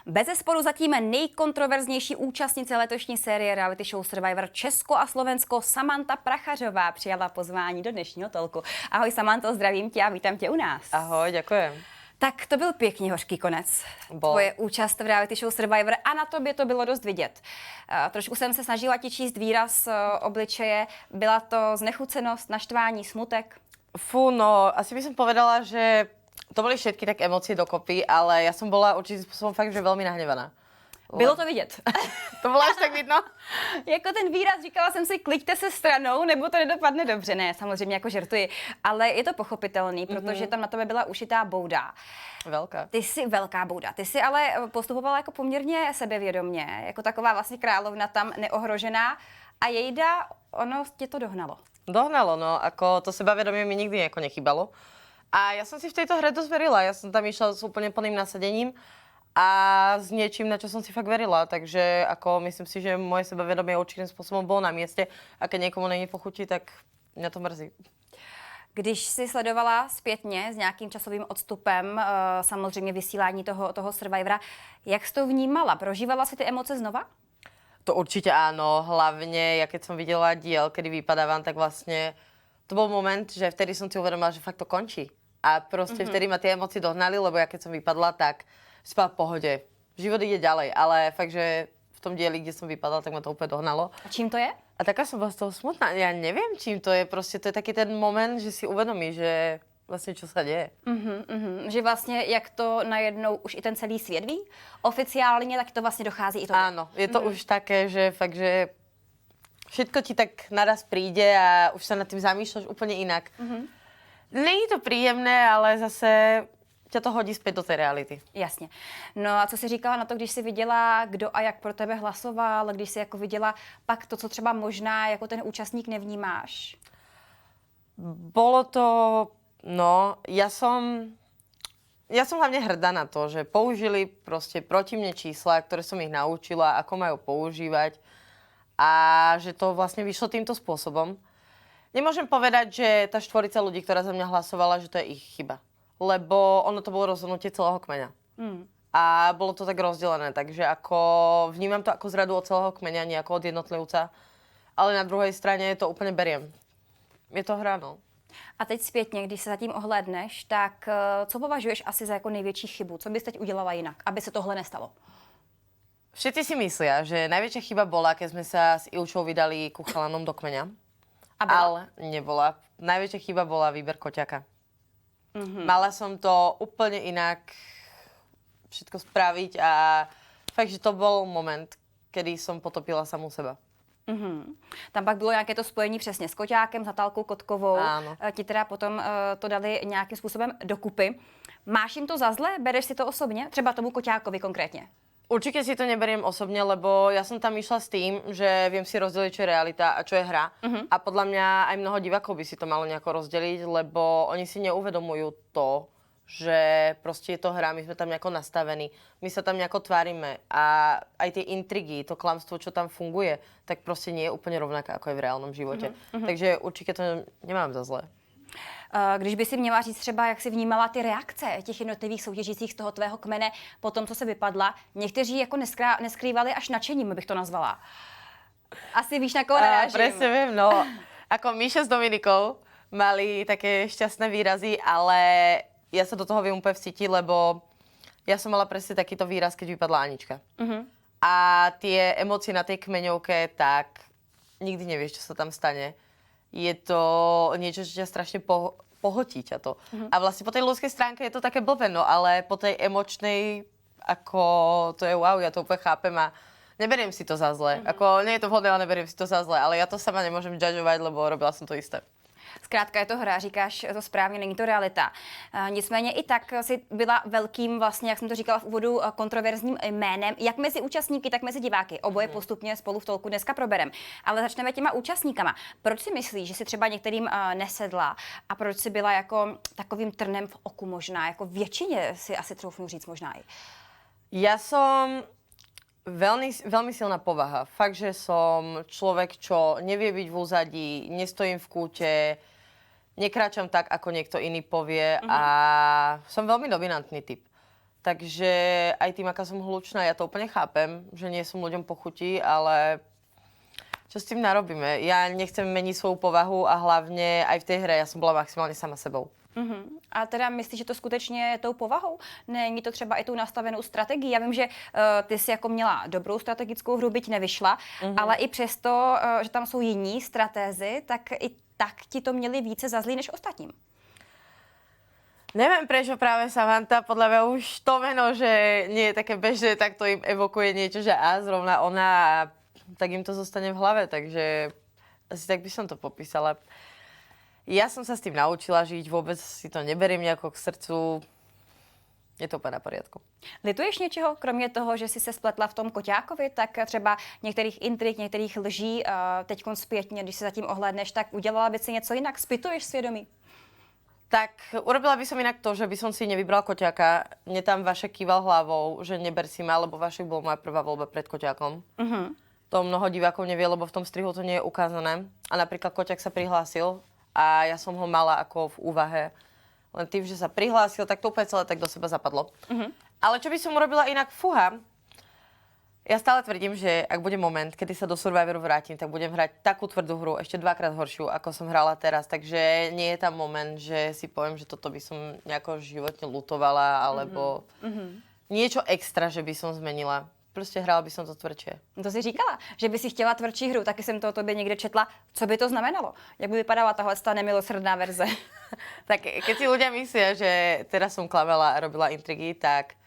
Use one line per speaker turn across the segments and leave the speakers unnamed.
Bezesporu zatím nejkontroverznější účastnice letošní série reality show Survivor Česko a Slovensko Samanta Prachařová přijala pozvání do dnešního tolku. Ahoj Samanto, zdravím tě a vítám tě u nás.
Ahoj, ďakujem.
Tak to byl pěkně hořký konec. Tvoje účast v reality show Survivor a na tobě to bylo dost vidět. Trošku jsem se snažila ti číst výraz obličeje. Byla to znechucenost, naštvání, smutek?
No, asi by som povedala, že to boli všetky tak emócie dokopy, ale ja som bola určitým spôsobom fakt, že veľmi nahnevaná.
Bylo to vidět.
To bylo až tak vidno?
Jako ten výraz, říkala jsem si, kliďte se stranou, nebo to nedopadne dobře. Ne, samozřejmě jako žertuji, ale je to pochopitelný, protože tam na tebe byla ušitá bouda.
Velká.
Ty jsi velká bouda. Ty jsi ale postupovala jako poměrně sebevědomě, jako taková vlastně královna tam neohrožená a jejda, ono tě to dohnalo.
Dohnalo, no, ako to sebavedomie mi nikdy ako nechybalo. A ja som si v tejto hre dosť verila. Ja som tam išla s úplne plným nasadením a s niečím, na čo som si fakt verila. Takže ako myslím si, že moje sebavedomie určitým spôsobom bolo na mieste a keď niekomu není pochutí, tak mňa to mrzí.
Když si sledovala zpětně s nějakým časovým odstupem, samozřejmě vysílání toho Survivora, jak jsi to vnímala? Prožívala si ty emoce znova?
To určite áno, hlavne ja keď som videla diel, kedy vypadávam, tak vlastne to bol moment, že vtedy som si uvedomila, že fakt to končí. A proste vtedy ma tie emócie dohnali, lebo ja keď som vypadla, tak spala v pohode. Život ide ďalej, ale fakt, že v tom dieli, kde som vypadla, tak ma to úplne dohnalo.
A čím to je?
A taká som bola z toho smutná. Ja neviem, čím to je. Proste to je taký ten moment, že si uvedomíš, že vlastně, čo sa deje.
Že vlastně, jak to najednou už i ten celý svět ví, oficiálně, tak to vlastně dochází i to.
Áno, je to už také, že fakt, že všetko ti tak naraz príde a už sa nad tým zamýšľaš úplne inak. Není to príjemné, ale zase ťa to hodí zpět do té reality.
Jasně. No a co jsi říkala na to, když jsi viděla, kdo a jak pro tebe hlasoval, když jsi jako viděla pak to, co třeba možná jako ten účastník nevnímáš?
Bolo to... No, ja som hlavne hrdá na to, že použili proste proti mne čísla, ktoré som ich naučila, ako majú používať a že to vlastne vyšlo týmto spôsobom. Nemôžem povedať, že tá štvorica ľudí, ktorá za mňa hlasovala, že to je ich chyba. Lebo ono to bolo rozhodnutie celého kmeňa. A bolo to tak rozdelené, takže ako vnímam to ako zradu od celého kmeňa, nie ako od jednotlivca. Ale na druhej strane to úplne beriem. Je to hra, no.
A teď zpětně, když se zatím ohlédneš, tak co považuješ asi za jako největší chybu? Co bys teď udělala jinak, aby se tohle nestalo?
Všetci si myslia, že najväčšia chyba bola, keď sme sa s Ilčou vydali ku chalanom do kmeňa.
A byla?
Ale nebola. Najväčšia chyba bola výber koťaka. Mala som to úplne inak všetko spraviť a fakt, že to bol moment, kedy som potopila samou seba.
Tam pak bylo nějaké to spojení přesně s koťákem, s Natálkou Kotkovou.
Áno.
Ti teda potom to dali nějakým způsobem dokupy. Máš jim to za zlé? Bereš si to osobně? Třeba tomu koťákovi konkrétně.
Určite si to neberiem osobne, lebo ja som tam išla s tým, že viem si rozdeliť, čo je realita a čo je hra. A podľa mňa aj mnoho divákov by si to malo nejako rozdeliť, lebo oni si neuvedomujú to, že proste je to hra, my sme tam nejako nastavení, my sa tam nejako tvárime a aj tie intrigy, to klamstvo, čo tam funguje, tak proste nie je úplne rovnaké, ako je v reálnom živote. Takže určite to nemám za zlé.
Když by si měla říct třeba, jak si vnímala ty reakce těch jednotlivých soutěžících z toho tvého kmene po tom, co se vypadla, někteří jako neskrývali až nadšením, bych to nazvala. Asi víš, na koho narážím.
Presne viem, no. Ako Míša s Dominikou mali také šťastné výrazy, ale ja sa do toho viem úplne vcítiť, lebo ja som mala presne takýto výraz, keď vypadla Anička. A tie emócie na tej kmeňovke, tak nikdy nevieš, čo sa tam stane. Je to niečo, čo ťa strašne pohltí ťa to. A vlastne po tej ľudskej stránke je to také blbé, no ale po tej emočnej, ako to je wow, ja to úplne chápem a neberiem si to za zle. Ako nie je to vhodné, ale neberiem si to za zle, ale ja to sama nemôžem judgeovať, lebo robila som to isté.
Zkrátka je to hra, říkáš to správně, není to realita. Nicméně i tak si byla velkým, vlastně, jak jsem to říkala v úvodu, kontroverzním jménem, jak mezi účastníky, tak mezi diváky. Oboje postupně spolu v tolku dneska proberem. Ale začneme těma účastníkama. Proč si myslíš, že si třeba některým nesedla a proč si byla jako takovým trnem v oku možná, jako většině si asi troufnu říct možná i?
Ja som veľmi silná povaha. Fakt, že som človek, čo nevie byť v úzadí, nestojím v kúte, nekráčam tak, ako niekto iný povie a som veľmi dominantný typ. Takže aj tým, aká som hlučná, ja to úplne chápem, že nie som ľuďom pochutí, ale čo s tým narobíme? Ja nechcem meniť svoju povahu a hlavne aj v tej hre ja som bola maximálne sama sebou.
A teda myslíš, že to skutečně je tou povahou? Není to třeba i tou nastavenou strategií? Já vím, že ty jsi jako měla dobrou strategickou hru, byť nevyšla, ale i přesto, že tam jsou jiní stratézy, tak i tak ti to měli více za zlý než ostatním.
Neviem, prečo práve Samantha, podľa mňa už to meno, že nie je také bežné, tak to im evokuje niečo, že zrovna ona a tak im to zostane v hlave, takže asi tak by som to popísala. Ja som sa s tým naučila žiť, vôbec si to neberiem nejako k srdcu, je to úplně na poriadku.
Lituješ něčeho, kromě toho, že jsi se spletla v tom Koťákovi, tak třeba některých intrik, některých lží, teď zpětně, když se zatím ohlédneš, tak udělala by si něco jinak? Zpytuješ svědomí?
Tak urobila by som inak to, že by som si nevybral Koťáka. Mne tam Vašek kýval hlavou, že neber si ma, lebo Vašek bol moja prvá voľba pred Koťákom. To mnoho divákov nevie, lebo v tom strihu to nie je ukázané. A napríklad Koťák sa prihlásil a ja som ho mala ako v úvahe. Len tým, že sa prihlásil, tak to úplne celé tak do seba zapadlo. Ale čo by som urobila inak? Fúha. Ja stále tvrdím, že ak bude moment, kedy sa do Survivoru vrátim, tak budem hrať takú tvrdú hru, ešte 2-krát horšiu, ako som hrala teraz. Takže nie je tam moment, že si poviem, že toto by som nejako životne lutovala, alebo niečo extra, že by som zmenila. Prostě hrala by som to tvrdšie.
To jsi říkala, že by si chtěla tvrdší hru, taky jsem to o tobě někde četla. Co by to znamenalo? Jak by vypadala tahle nemilosrdná verze?
Tak keď si ľudia myslia, že teraz som klamala a robila intrigy, tak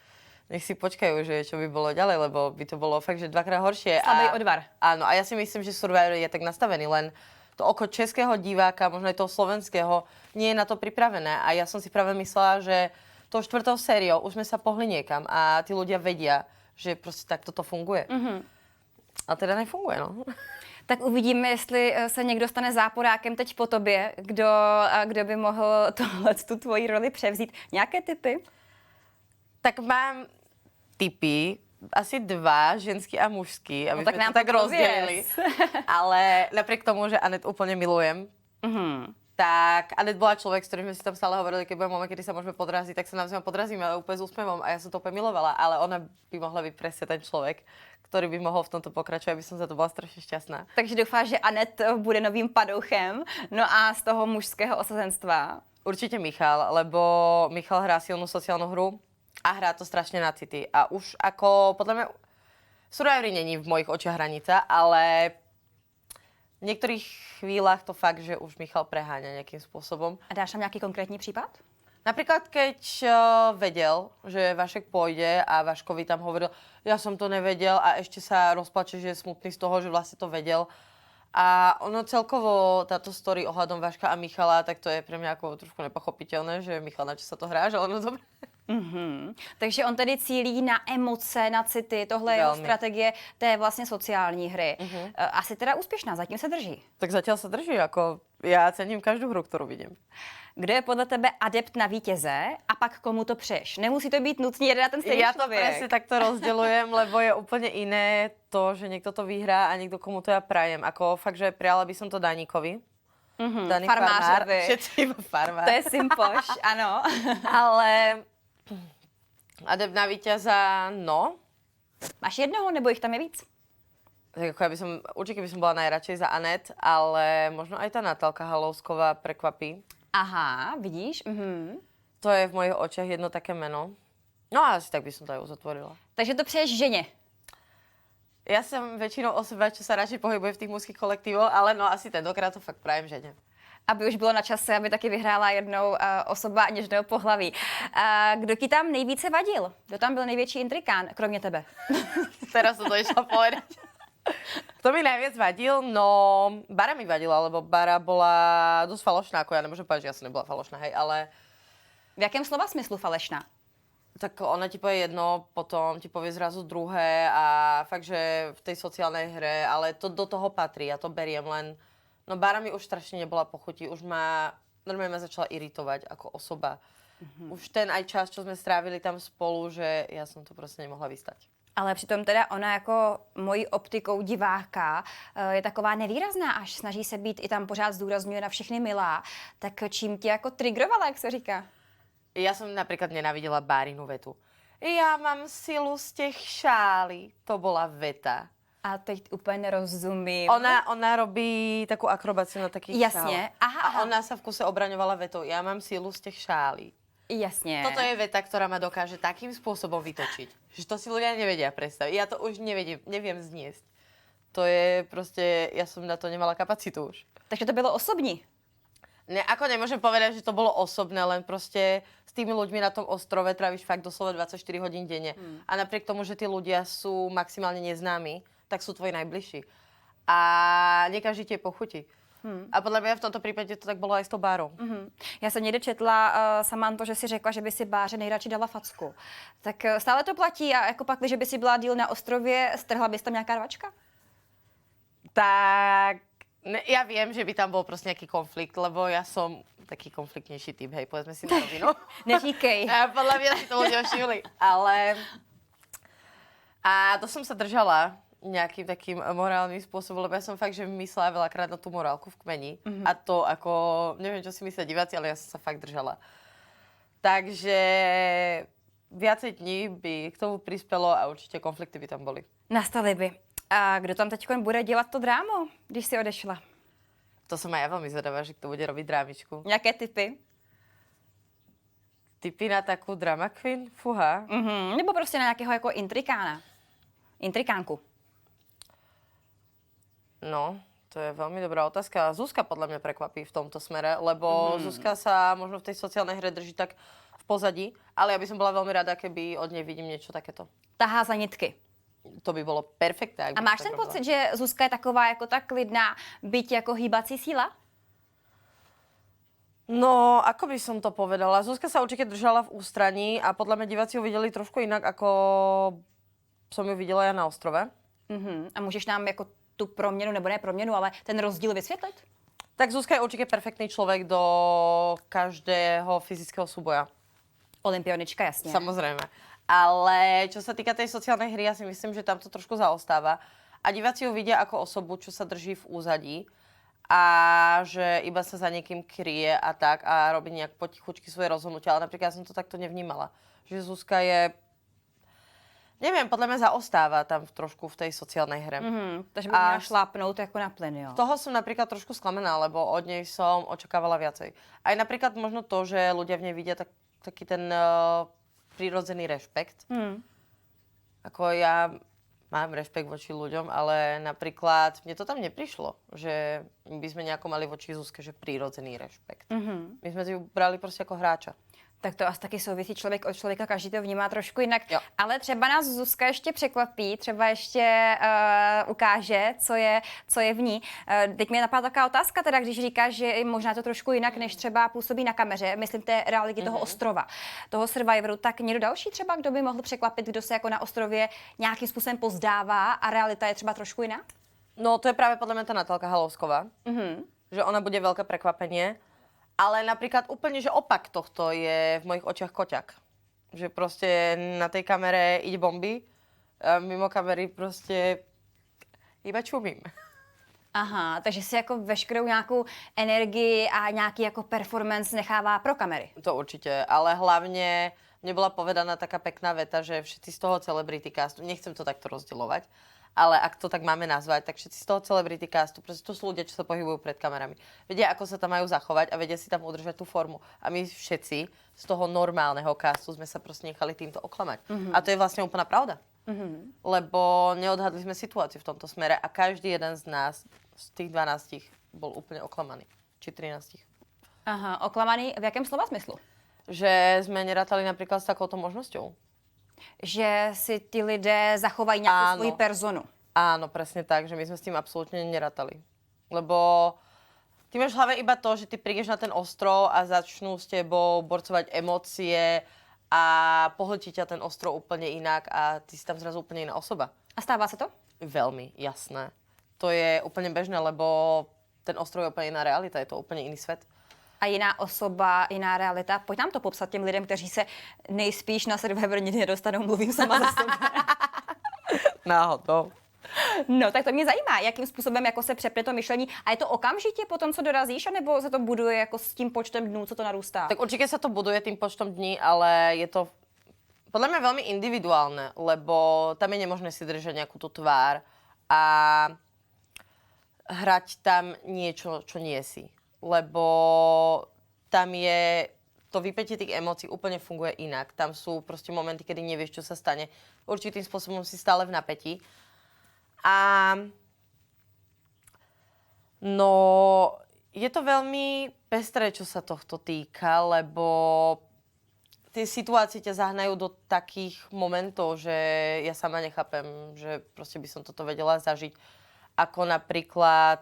nech si počkajú, že čo by bolo ďalej, lebo by to bolo fakt, že 2-krát horšie.
Slabý odvar.
Áno, a ja si myslím, že Survivor je tak nastavený, len to oko českého diváka, možno aj toho slovenského, nie je na to pripravené. A ja som si práve myslela, že tou 4. sériou už sme sa pohli niekam a tí ľudia vedia, že prostě tak toto funguje. A teda nefunguje, no.
Tak uvidíme, jestli se někdo stane záporákem teď po tobě, kdo by mohl tu tvoji roli převzít. Nějaké tipy?
Tak mám tipy, asi 2, ženský a mužský, aby
tak
sme
nám
to tak
to
rozdělili. Ale napriek tomu, že Anet úplne milujem, tak Anet bola človek, s ktorým sme si tam stále hovorili, keď bude moment, kedy sa môžeme podraziť, tak sa navzájom podrazíme, ale úplne s úsmevom a ja som to úplne milovala, ale ona by mohla byť presne ten človek, ktorý by mohol v tomto pokračovať, aby som za to bola strašne šťastná.
Takže doufáš, že Anet bude novým padouchem, no a z toho mužského osazenstva?
Určite Michal, lebo Michal hrá silnú sociálnu hru a hrá to strašne na city. A už ako, podľa mňa, Survivor není v mojich očiach hranica, ale v niektorých chvíľach to fakt, že už Michal preháňa nejakým spôsobom.
A dáš tam nějaký konkrétní případ?
Napríklad, keď vedel, že Vašek pôjde a Vaškovi tam hovoril, ja som to nevedel a ešte sa rozplače, že je smutný z toho, že vlastne to vedel. A ono celkovo, táto story ohľadom Vaška a Michala, tak to je pre mňa ako trošku nepochopiteľné, že Michal, na čo sa to hrá, že ono dobre.
Takže on tedy cílí na emoce, na city, tohle je jeho strategie té vlastně sociální hry. Asi teda úspěšná, zatím se drží.
Tak zatiaľ sa drží, ako ja cením každú hru, ktorú vidím.
Kdo je podle tebe adept na vítěze a pak komu to přeješ? Nemusí to být nutně jeden a ten stejný
Ja to
člověk.
presne takto rozdeľujem, lebo je úplne iné to, že niekto to vyhrá a niekto komu to ja prajem. Ako fakt, že prijala by som to Daníkovi. Daník Farmár.
Farmářovi.
Všetci iba Farmár.
To je Simpoš, ano.
Ale adept na víťaza, no.
Máš jednoho, nebo jich tam je víc?
Tak ako ja by som, určite by som bola najradšej za Anet, ale možno aj tá Natálka Halousková prekvapí.
Aha, vidíš?
To je v mojich očiach jedno také meno. No a asi tak by som to aj uzatvorila.
Takže to přeješ ženě.
Ja som väčšinou osoba, čo sa radšej pohybuje v tých mužských kolektívoch, ale no asi tentokrát to fakt prajem žene.
Aby už bylo na čase, aby taky vyhrála jednou osoba něžného pohlaví. Kdo ti tam nejvíce vadil? Kdo tam byl největší intrikán, kromě tebe?
Teraz som to išla povedať. Kto mi najviac vadil? No, Bara mi vadila, lebo Bara bola dosť falošná, ako ja nemôžem povedať, že ja som nebola falošná, hej, ale
V jakém slova smyslu falešná?
tak ona ti povie jedno, potom ti povie zrazu druhé a fakt, že v tej sociálnej hre, ale to do toho patrí, ja to beriem, len no Bara mi už strašne nebola pochutí, už normálne ma začala iritovať ako osoba. Už ten aj čas, čo sme strávili tam spolu, že ja som to prostě nemohla vystať.
Ale přitom teda ona jako mojí optikou diváka je taková nevýrazná, až snaží se být i tam pořád zdůrazňuje na všechny milá. Tak čím tě jako trigrovala, jak se říká?
Ja som napríklad nenávidela Bárinu vetu. Já mám sílu z těch šálí. To byla veta.
A teď úplně nerozumím.
Ona robí takovou akrobaci na takých
Jasně.
šálách.
Aha,
A
aha.
ona sa v kuse obraňovala vetou. Já mám sílu z těch šálí.
Jasně.
Toto je veta, ktorá ma dokáže takým spôsobom vytočiť, že to si ľudia nevedia predstaviť. Ja to už neviem zniesť. To je proste, ja som na to nemala kapacitu už.
Takže to bylo osobní.
Ne, ako nemôžem povedať, že to bolo osobné, len proste s tými ľuďmi na tom ostrove tráviš fakt doslova 24 hodín denne. A napriek tomu, že tí ľudia sú maximálne neznámi, tak sú tvoji najbližší. A nie každý tie pochutí. A podľa mňa v tomto prípade to tak bolo aj s tou bárou.
Já jsem někde četla, Samanto, že si řekla, že by si Báře nejradši dala facku. Tak stále to platí a jako pak, že by si byla díl na ostrově, strhla bys tam nějaká rvačka?
Tak ja viem, že by tam bol proste nejaký konflikt, lebo ja som taký konfliktnejší typ, hej, povedzme si na rovinu.
Neříkej.
A podľa mňa si to ľudia všimli. Ale... A to som sa držala nejakým takým morálnym spôsobom, lebo ja som fakt, že myslela veľakrát na tú morálku v kmeni. A to ako, neviem, čo si myslia diváci, ale ja som sa fakt držala. Takže viacej dní by k tomu prispelo a určite konflikty by tam boli.
Nastaly by. A kdo tam teď bude dělat to drámo, když si odešla?
To som aj ja veľmi zvedavá, že kto bude robiť drámičku.
Nějaké typy?
Typy na takú drama queen? Fúha.
Nebo prostě na nějakého jako intrikána? Intrikánku.
No, to je veľmi dobrá otázka. Zuzka podľa mňa prekvapí v tomto smere, lebo Zuzka sa možno v tej sociálnej hre drží tak v pozadí, ale ja by som bola veľmi rada, keby od nej vidím niečo takéto.
Tahá za nitky.
To by bolo perfektné.
A máš ten pocit, že Zuzka je taková jako ta klidná, byť jako hýbací síla?
No, ako by som to povedala? Zuzka sa určite držala v ústraní a podľa mňa diváci ju videli trošku inak, ako som ju videla ja na ostrove.
A můžeš nám jako tu proměnu, nebo ne proměnu, ale ten rozdíl vysvětlit?
Tak Zuzka je určite perfektný človek do každého fyzického súboja.
Olympionička, jasně.
Samozrejme. Ale čo sa týka tej sociálnej hry, ja si myslím, že tam to trošku zaostáva. A diváci ju vidia ako osobu, čo sa drží v úzadí a že iba sa za niekým kryje a tak a robí nejak potichučky svoje rozhodnutia. Ale napríklad ja som to takto nevnímala. Že Zuzka je, neviem, podľa mňa zaostáva tam trošku v tej sociálnej hre.
Takže by měla šlápnout jako na plyn, jo.
Toho som napríklad trošku sklamená, lebo od nej som očakávala viacej. Aj napríklad možno to, že ľudia v nej vidia taký ten prirodzený rešpekt. Ako ja mám rešpekt voči ľuďom, ale napríklad mne to tam neprišlo, že by sme nejako mali voči Zuzke, že prirodzený rešpekt. My sme ju brali proste ako hráča.
Tak to asi taky souvisí člověk od člověka, každý to vnímá trošku jinak.
Jo.
Ale třeba nás Zuzka ještě překvapí, třeba ještě ukáže, co je v ní. Teď mě napadla taková otázka, teda, když říkáš, že je možná to trošku jinak, než třeba působí na kameře, myslím té reality toho ostrova, toho Survivoru, tak někdo další třeba, kdo by mohl překvapit, kdo se jako na ostrově nějakým způsobem pozdává a realita je třeba trošku jiná?
No to je práve podľa mňa tá Natálka Halovsková. Že ona bude veľké prekvapenie. Ale napríklad úplne, že opak tohto je v mojich očiach koťak. Že proste na tej kamere ide bomby, a mimo kamery proste iba čumím.
Aha, takže si jako veškerou nějakou energii a nějaký jako performance nechává pro kamery.
To určite, ale hlavne mne bola povedaná taká pekná veta, že všetci z toho celebrity castu, nechcem to takto rozdielovať, ale ak to tak máme nazvať, tak všetci z toho celebrity castu, proste to sú ľudia, čo sa pohybujú pred kamerami. Vedia, ako sa tam majú zachovať a vedia si tam udržať tú formu. A my všetci z toho normálneho castu sme sa proste nechali týmto oklamať. A to je vlastne úplná pravda. Lebo neodhadli sme situáciu v tomto smere a každý jeden z nás, z tých 12, bol úplne oklamaný. Či 13.
Aha, oklamaný v jakém slova smyslu?
Že sme nerátali napríklad s takouto možnosťou.
Že si ty lidé zachovají nějakou svoji personu.
Áno, presne tak, že my sme s tým absolútne nerátali. Lebo ty máš v hlave iba to, že ty prídeš na ten ostrov a začnú s tebou borcovať emócie a pohltí ťa ten ostrov úplne inak a ty si tam zrazu úplne iná osoba.
A stává se to?
Veľmi, jasné. To je úplne bežné, lebo ten ostrov je úplne iná realita, je to úplne iný svet.
A jiná osoba, jiná realita. Pojď nám to popsat těm lidem, kteří se nejspíš na Survivor nikdy nedostanou, mluvím sama za sebe.
Náhodou.
No, tak to mě zajímá, jakým způsobem jako se přepne to myšlení. A je to okamžitě po tom, co dorazíš, anebo se to buduje jako s tím počtem dnů, co to narůstá?
Tak určite sa to buduje tým počtom dní, ale je to podľa mňa veľmi individuálne, lebo tam je nemožné si držať nejakú tú tvár a hrať tam niečo, čo nie si. Lebo tam je to vypätie tých emócií úplne funguje inak. Tam sú proste momenty, kedy nevieš, čo sa stane. Určitým spôsobom si stále v napätí. A no, je to veľmi pestré, čo sa tohto týka, lebo tie situácie ťa zahnajú do takých momentov, že ja sama nechápem, že proste by som toto vedela zažiť. Ako napríklad...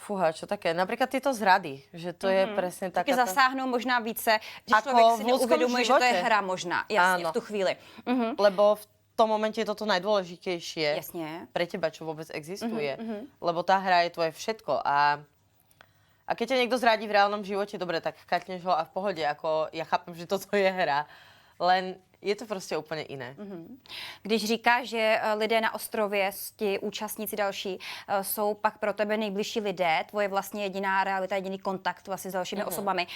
Fúha, čo také? Napríklad tieto zrady, že to je presne taká...
Taky zasáhnou možná více, že
Ako
člověk si
v ľudskom
neuvědomuje, že to je
živote.
hra možná. Jasně,
Áno.
v tu chvíli.
Lebo v tom momente je toto najdôležitejšie
Jasně.
pre teba, čo vôbec existuje. Lebo tá hra je tvoje všetko. A keď ťa niekto zradí v reálnom živote, dobre, tak katneš ho a v pohode. Ako ja chápem, že toto je hra. Len je to prostě úplně jiné.
Když říkáš, že lidé na ostrově, ti účastníci další, jsou pak pro tebe nejbližší lidé, tvoje vlastně jediná realita, jediný kontakt vlastně s dalšími osobami,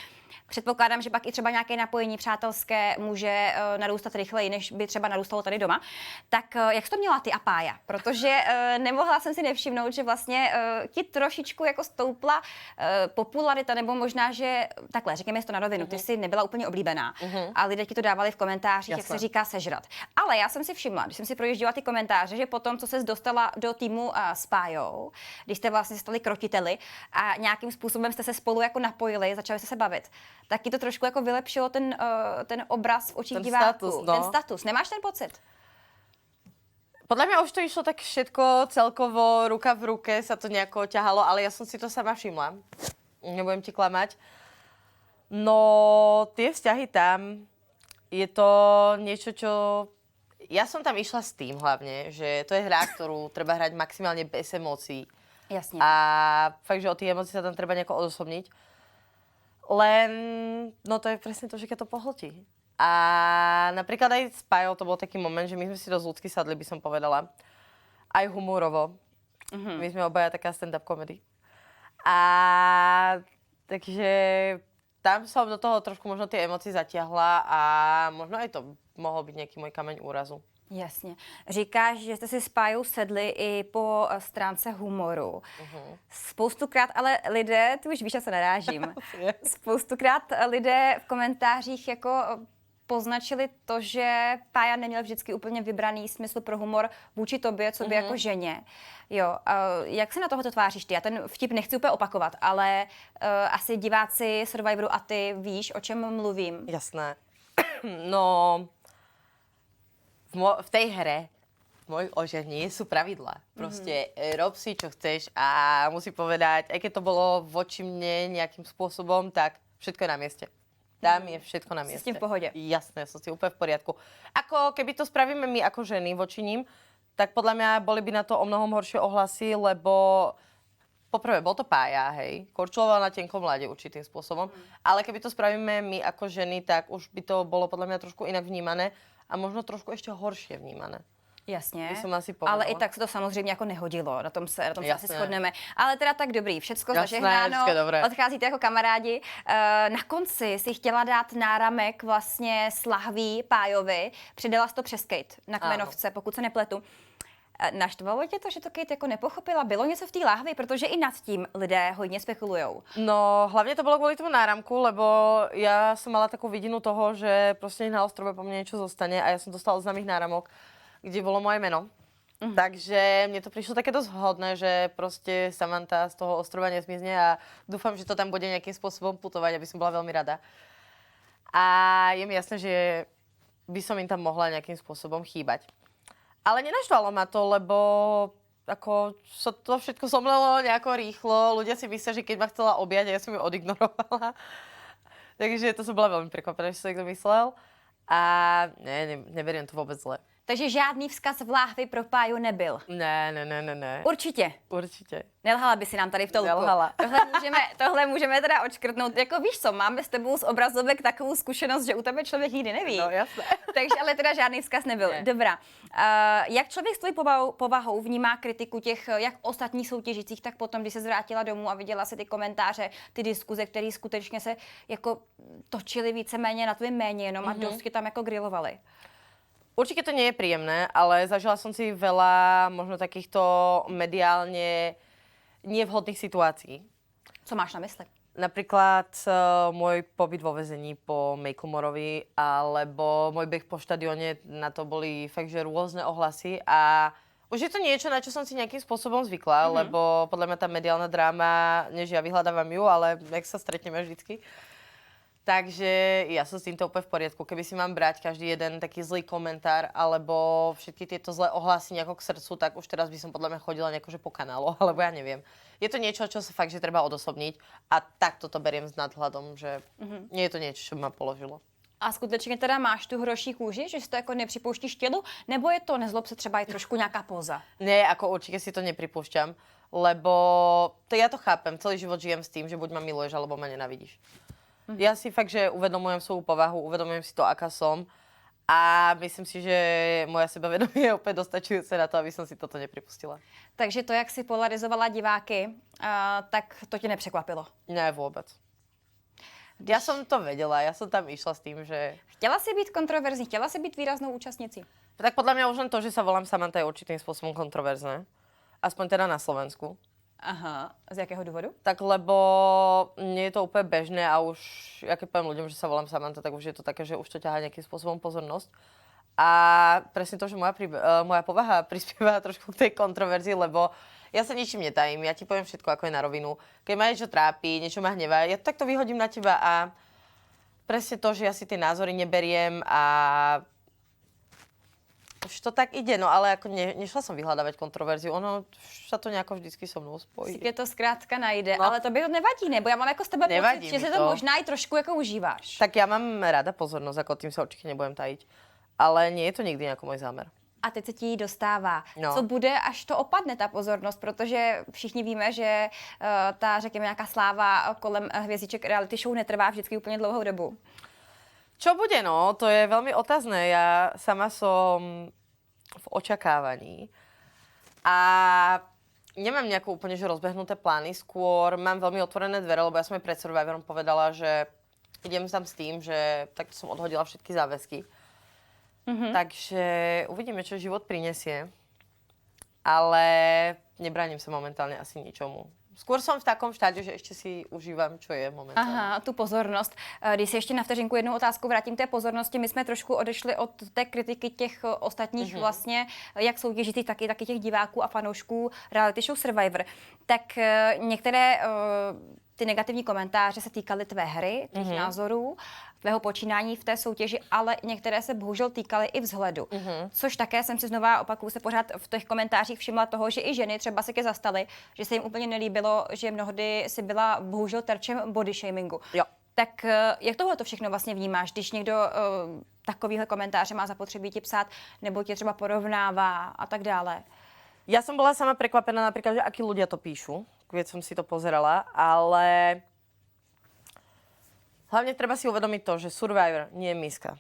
předpokládám, že pak i třeba nějaké napojení přátelské může narůstat rychleji, než by třeba narůstalo tady doma. Tak jak jsi to měla ty a Pája? Protože nemohla jsem si nevšimnout, že vlastně ti trošičku jako stoupla popularita, nebo možná, že takhle, řekněme to na rovinu, ty jsi nebyla úplně oblíbená a lidé ti to dávali v komentářích, jak se říká sežrat. Ale já jsem si všimla, když jsem si projížděla ty komentáře, že potom, co se dostala do týmu s Pájou, když jste vlastně stali krotiteli a nějakým způsobem jste se spolu jako napojili, začali jste se bavit, tak ti to trošku jako vylepšilo ten obraz v očích diváků.
Status, no.
Ten status. Nemáš ten pocit?
Podľa mňa už to išlo tak všetko celkovo, ruka v ruke sa to nejako ťahalo, ale ja som si to sama všimla. Nebudem ti klamať. No, tie vzťahy tam, je to niečo, čo... Ja som tam išla s tým hlavne, že to je hra, ktorú treba hrať maximálne bez emócií.
Jasně.
A fakt, že od tých emócií sa tam treba nejako odosobniť. Len, no to je presne to, že keď to pohltí. A napríklad aj s Pajou to bol taký moment, že my sme si dosť ľudsky sadli, by som povedala. Aj humorovo. My sme obaja taká stand-up comedy. A takže tam som do toho trošku možno tie emócie zatiahla a možno aj to mohol byť nejaký môj kameň úrazu.
Jasně. Říkáš, že jste si s Pájou sedli i po stránce humoru. Spoustukrát ale lidé, ty už víš, já se narážím, spoustukrát lidé v komentářích jako poznačili to, že Pája neměl vždycky úplně vybraný smysl pro humor vůči tobě, co by jako ženě. Jo, jak se na tohoto tváříš ty? Já ten vtip nechci úplně opakovat, ale asi diváci Survivoru a ty víš, o čem mluvím.
Jasné. No, v tej hre môj ožení sú pravidlá. Proste rob si, čo chceš a musím povedať, aj keď to bolo voči mne nejakým spôsobom, tak všetko je na mieste. Tam je všetko na mieste.
S tím v pohodě.
Jasné, som si úplne v poriadku. Ako keby to spravíme my ako ženy voči ním, tak podľa mňa boli by na to o mnohom horšie ohlasy, lebo poprvé bol to Pája, hej, korčuloval na tenkom ľade určitým spôsobom, ale keby to spravíme my ako ženy, tak už by to bolo podľa mňa trošku inak vnímané a možno trošku ešte horšie vnímané.
Jasně,
By som asi povedala.
ale i tak se to samozřejmě jako nehodilo, na tom se asi
Jasné.
shodneme. Ale teda tak dobrý, všecko
Jasné,
zažehnáno,
vždycky dobré.
odcházíte jako kamarádi. Na konci si chtěla dát náramek vlastně s lahví Pájovi, přidala jsi to přes Kate na kmenovce, pokud se nepletu. Naštvalo tě to, že to Kate jako nepochopila? Bylo něco v té lahvi? Protože i nad tím lidé hodně spekulujou.
No, hlavne to bolo kvôli tomu náramku, lebo ja som mala takú vidinu toho, že proste na ostrove po mne niečo zostane a ja som dostala známych náramok, kde bolo moje meno. Takže mne to prišlo také dosť vhodné, že proste Samantha z toho ostrova nezmizne a dúfam, že to tam bude nejakým spôsobom putovať, aby som bola veľmi rada. A je mi jasné, že by som im tam mohla nejakým spôsobom chýbať. Ale nenaštvalo ma to, lebo ako sa to všetko zomlelo nejako rýchlo. Ľudia si myslia, že keď ma chcela objať, ja som ju odignorovala. Takže to som bola veľmi prekvapená, že sa niekto myslel. A neberiem to vôbec zle.
Takže žádný vzkaz v láhvi pro Páju nebyl.
Ne.
Určitě.
Určitě.
Nelhala by si nám tady v tolku.
Nelhala.
Tohle můžeme teda odškrtnout. Jako víš co, máme s tebou z obrazovek takovou zkušenost, že u tebe člověk nikdy neví.
No jasné.
Takže ale teda žádný vzkaz nebyl.
Ne.
Dobrá. Jak člověk s tvojí povahou vnímá kritiku těch jak ostatních soutěžících, tak potom, když se zvrátila domů a viděla si ty komentáře, ty diskuze, které skutečně se jako točily víceméně na tvém jméně jenom a dost tě tam jako grilovali.
Určite to nie je príjemné, ale zažila som si veľa možno takýchto mediálne nevhodných situácií.
Co máš na mysli?
Napríklad môj pobyt vo väzení po Macklemorovi, alebo môj beh po štadióne, na to boli fakt, že rôzne ohlasy a už je to niečo, na čo som si nejakým spôsobom zvykla, lebo podľa mňa tá mediálna dráma, než ja vyhľadávam ju, ale nech sa stretneme vždycky. Takže ja som s týmto úplne v poriadku. Keby si mám brať každý jeden taký zlý komentár alebo všetky tieto zlé ohlasy nejako k srdcu, tak už teraz by som podľa mňa chodila nejako, že po kanálu, alebo ja neviem. Je to niečo, čo sa fakt, že treba odosobniť a takto to beriem s nadhľadom, že nie je to niečo, čo by ma položilo.
A skutečně teda máš tu hroší kůži, že si to jako nepřipouštíš tělu, nebo je to, nezlob se, třeba i trošku nějaká póza?
Nie, ako určite si to nepripúšťam, lebo ja to chápem, celý život žijem s tým, že buď ma miluješ, alebo ma nenavidíš. Ja si fakt, že uvedomujem svoju povahu, uvedomujem si to, aká som a myslím si, že moja sebavedomie je úplne dostačujúce na to, aby som si toto nepripustila.
Takže to, jak si polarizovala diváky, tak to tě nepřekvapilo?
Ne, vôbec. Ja som to vedela, ja som tam išla s tým, že...
Chtěla si být kontroverzní, chtěla si být výraznou účastnicí?
Tak podľa mňa už len to, že sa volám Samantha, je určitým spôsobom kontroverzné. Aspoň teda na Slovensku.
Aha, z jakého důvodu?
Tak lebo nie je to úplne bežné a už, ja keď poviem ľuďom, že sa volám Samantha, tak už je to také, že už to ťahá nejakým spôsobom pozornosť. A presne to, že moja povaha prispieva trošku k tej kontroverzii, lebo ja sa ničím netajím, ja ti poviem všetko, ako je na rovinu. Keď ma niečo trápi, niečo ma hnevá, ja to takto vyhodím na teba a presne to, že ja si tie názory neberiem a už to tak ide, no ale ako nešla som vyhľadávať kontroverziu, ono sa to nejako vždycky so mnou spojí.
Je to zkrátka najde,
No.
ale to by to nevadí, nebo já mám jako z tebe
Nevadí
pocit, že
mi
se to
to.
možná i trošku jako užíváš.
Tak ja mám rada pozornosť, ako tým sa určite nebudem tajiť. Ale nie je to nikdy ako môj zámer.
A teď se ti jí dostává.
No.
Co bude, až to opadne, ta pozornost, protože všichni víme, že ta, řekněme, nějaká sláva kolem hvězdiček reality show netrvá vždycky úplně dlouhou dobu.
Čo bude, no? To je veľmi otázne. Ja sama som v očakávaní a nemám nejaké úplne že rozbehnuté plány. Skôr mám veľmi otvorené dvere, lebo ja som aj pred Survivorom povedala, že idem tam s tým, že takto som odhodila všetky záväzky. Takže uvidíme, čo život prinesie. Ale nebránim sa momentálne asi ničomu. Skôr som v takom štádiu, že ešte si užívam, čo je momentálně.
Aha, tu pozornost. Když se ještě na vteřinku jednu otázku vrátím k té pozornosti, my jsme trošku odešli od té kritiky těch ostatních vlastně, jak soutěžících, taky těch diváků a fanoušků reality show Survivor. Tak některé ty negativní komentáře se týkaly tvé hry, tvých názorů, tvého počínání v té soutěži, ale některé se bohužel týkaly i vzhledu. Což také jsem si znova opakuju se pořád v těch komentářích všimla toho, že i ženy třeba se tě zastaly, že se jim úplně nelíbilo, že mnohdy si byla bohužel terčem body shamingu.
Jo.
Tak jak tohle to všechno vlastně vnímáš, když někdo takovýhle komentáře má zapotřebí ti psát, nebo tě třeba porovnává a tak dále?
Ja som bola sama prekvapená napríklad, že akí ľudia to píšu, keď som si to pozerala, ale hlavne treba si uvedomiť to, že Survivor nie je miska.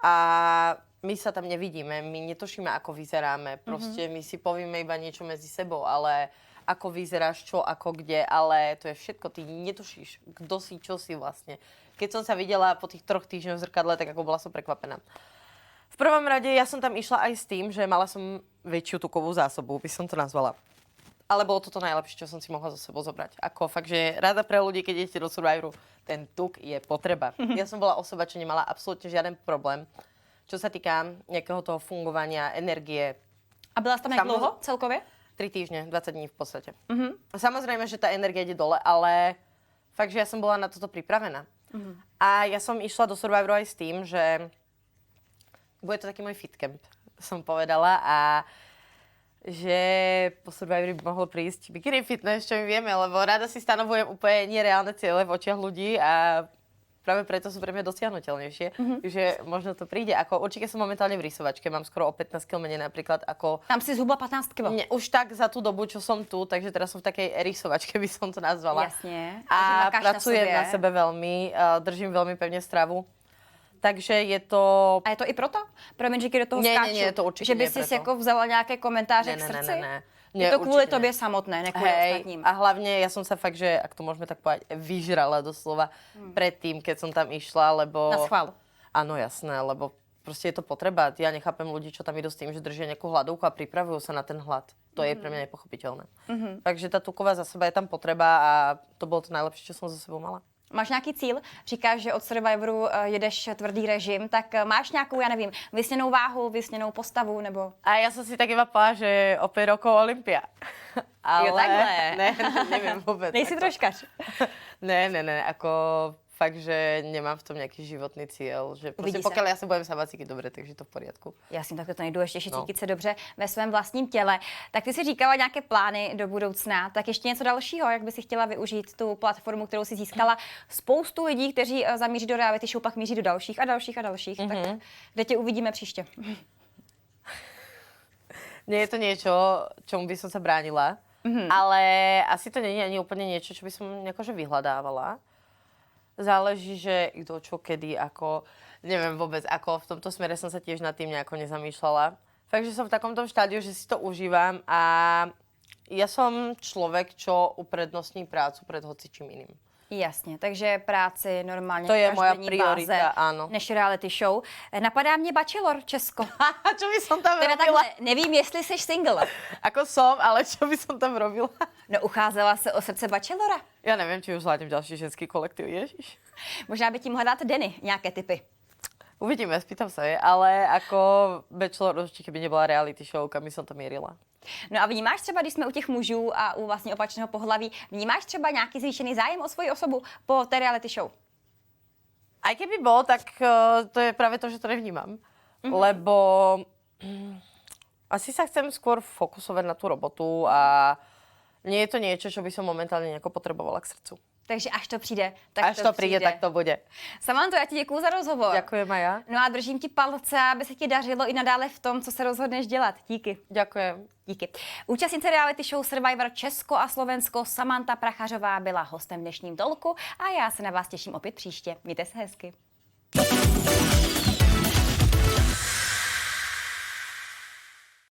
A my sa tam nevidíme, my netušíme, ako vyzeráme. Proste my si povieme iba niečo medzi sebou, ale ako vyzeráš, čo, ako, kde, ale to je všetko, ty netušíš, kto si, čo si vlastne. Keď som sa videla po tých 3 týždňoch v zrkadle, tak ako bola som prekvapená. V prvom rade ja som tam išla aj s tým, že mala som väčšiu tukovú zásobu, by som to nazvala. Ale bolo to najlepšie, čo som si mohla so sebou zobrať. Ako fakt, že rada pre ľudí, keď idete do Survivoru, ten tuk je potreba. Ja som bola osoba, čo nemala absolútne žiaden problém, čo sa týka nejakého toho fungovania, energie.
A byla jsi tam jak dlouho celkově?
3 týždne, 20 dní v podstate. Samozrejme, že tá energia ide dole, ale fakt, že ja som bola na toto pripravená. A ja som išla do Survivoru aj s tým, že bude to taký môj fit camp, som povedala, a že po Survivori by mohlo prísť bikini fitness, čo my vieme, lebo rada si stanovujem úplne nereálne ciele v očiach ľudí a práve preto sú pre mňa dosiahnuteľnejšie, že možno to príde. Ako určite som momentálne v rysovačke, mám skoro o 15 kg menej napríklad ako...
Tam si zhubla 15 kg.
Nie, už tak za tú dobu, čo som tu, takže teraz som v takej rysovačke, by som to nazvala.
Jasne.
A
Makáš
pracujem
sobě.
na sebe veľmi, držím veľmi pevne stravu. Takže je to...
A je to i proto? Promiň, že ti do toho
Ne,
skáču.
ne, ne, to určitě
že by
nie
si
preto.
jako vzala nějaké komentáře k srdci?
Ne.
Je to kvůli
určite
tobě
ne.
samotné, ne kvůli ostatním.
A hlavne ja som sa fakt, že, ak to môžeme tak povedať, vyžrala doslova predtým, keď som tam išla, lebo...
Na schvál.
Áno, jasné, lebo proste je to potreba. Ja nechápem ľudí, čo tam idú s tým, že držia nejakú hladovku a pripravujú sa na ten hlad. To je pre mňa nepochopiteľné. Takže tá tuková zásoba je tam potreba a to bolo to najlepšie, čo som za sebou mala.
Máš nějaký cíl? Říkáš, že od Survivoru jedeš tvrdý režim, tak máš nějakou, já nevím, vysněnou váhu, vysněnou postavu, nebo...
A ja som si tak iba povedala, že o 5 rokov Olympia. Ale...
Jo, takhle.
Ne, neviem vôbec.
Nejsi
ako...
troškař.
Ne, ako fakt, že nemám v tom nějaký životný cíl. Že prostě
Uvidí se.
pokud já se budem sama cítit dobře, takže to v poriadku.
Jasně, tak to nejdůležitější,
No.
cítit se dobře ve svém vlastním těle. Tak ty si říkala nějaké plány do budoucna, tak ještě něco dalšího, jak by si chtěla využít tu platformu, kterou si získala. Spoustu lidí, kteří zamíří do reality show, pak míří do dalších a dalších a dalších. Tak kde tě uvidíme příště?
Nie je to niečo, čomu by som sa bránila, ale asi to nie je ani úplne niečo, čo by som akože vyhľadávala. Záleží, že kto, čo, kedy, ako, neviem vôbec, ako v tomto smere som sa tiež nad tým nejako nezamýšľala. Takže som v takomto štádiu, že si to užívam a ja som človek, čo uprednostní prácu pred hocičím iným.
Jasně, takže práci normálně
To je moja
každodenní
priorita,
báze,
áno.
než reality show. Napadá mě Bachelor Česko.
A čo by som tam
Teda
robila?
takhle, nevím, jestli jsi single.
Ako som, ale čo by som tam robila?
No, ucházela se o srdce Bachelora.
Ja neviem, či už hľadím ďalší ženský kolektív, ježiš.
Možná by ti mohla dát Denny nějaké tipy.
Uvidíme, spýtam sa jej, ale ako Bachelor určite by nebola reality show, kam by som tam mierila.
No a vnímáš třeba, když jsme u těch mužů a u vlastně opačného pohlaví, vnímáš třeba nějaký zvýšený zájem o svoji osobu po té reality show?
Aj keby bol, tak to je práve to, že to nevnímam. Lebo asi sa chcem skôr fokusovať na tú robotu a nie je to niečo, čo by som momentálne nejako potrebovala k srdcu.
Takže až to přijde, tak
Až to príde, tak to bude.
Samanto, já ti děkuju za rozhovor.
Ďakujem aj ja.
No a držím ti palce, aby se ti dařilo i nadále v tom, co se rozhodneš dělat. Díky.
Ďakujem.
Díky. Účastnice reality show Survivor Česko a Slovensko Samanta Prachařová byla hostem v dnešním Talku a já se na vás těším opět příště. Mějte se hezky.